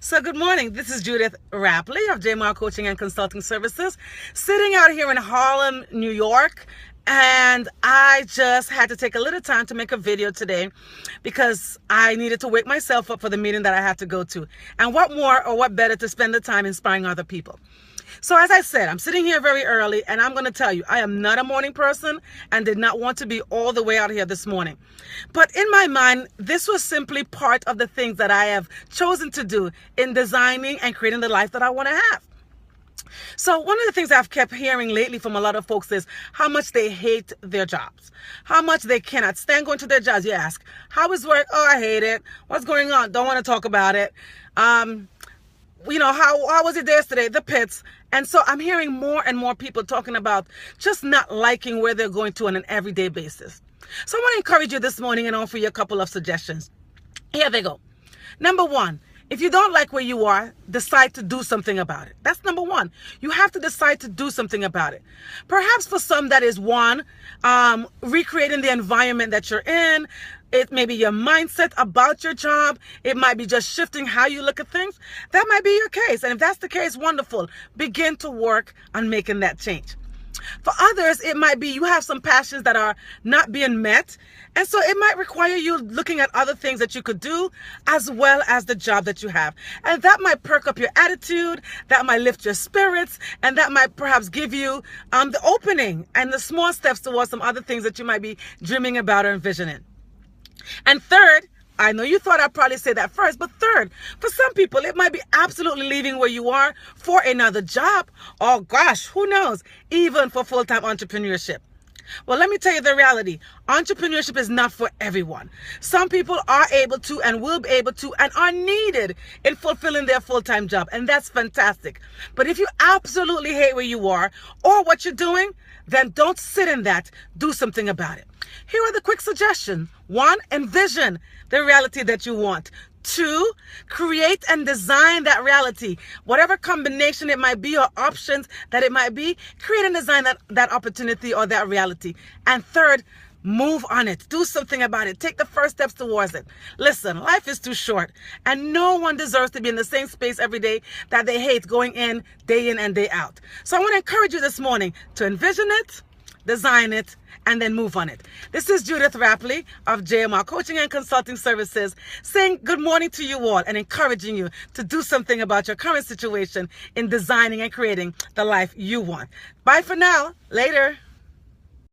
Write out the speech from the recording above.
So good morning. This is Judith Rapley of JMR Coaching and Consulting Services, sitting out here in Harlem, New York. And I just had to take a little time to make a video today because I needed to wake myself up for the meeting that I had to go to. And what more or what better to spend the time inspiring other people. So as I said, I'm sitting here very early, and I'm going to tell you, I am not a morning person and did not want to be all the way out here this morning. But in my mind, this was simply part of the things that I have chosen to do in designing and creating the life that I want to have. So one of the things I've kept hearing lately from a lot of folks is how much they hate their jobs, how much they cannot stand going to their jobs. You ask, how is work? Oh, I hate it. What's going on? Don't want to talk about it. How was it yesterday? The pits. And so I'm hearing more and more people talking about just not liking where they're going to on an everyday basis. So I want to encourage you this morning and offer you a couple of suggestions. Here they go. Number one, if you don't like where you are, decide to do something about it. That's number one. You have to decide to do something about it. Perhaps for some that is one, recreating the environment that you're in. It may be your mindset about your job. It might be just shifting how you look at things. That might be your case. And if that's the case, wonderful. Begin to work on making that change. For others, it might be you have some passions that are not being met. And so it might require you looking at other things that you could do as well as the job that you have. And that might perk up your attitude, that might lift your spirits, and that might perhaps give you the opening and the small steps towards some other things that you might be dreaming about or envisioning. And third, I know you thought I'd probably say that first, but third, for some people, it might be absolutely leaving where you are for another job. Oh gosh, who knows? Even for full-time entrepreneurship. Well, let me tell you the reality. Entrepreneurship is not for everyone. Some people are able to and will be able to and are needed in fulfilling their full-time job. And that's fantastic. But if you absolutely hate where you are or what you're doing, then don't sit in that. Do something about it. Here are the quick suggestions. 1, envision the reality that you want. 2, create and design that reality. Whatever combination it might be or options that it might be, create and design that opportunity or that reality. And third, move on it. Do something about it. Take the first steps towards it. Listen, life is too short, and no one deserves to be in the same space every day that they hate going in and day out. So I want to encourage you this morning to envision it, design it, and then move on it. This is Judith Rapley of JMR Coaching and Consulting Services saying good morning to you all and encouraging you to do something about your current situation in designing and creating the life you want. Bye for now. Later.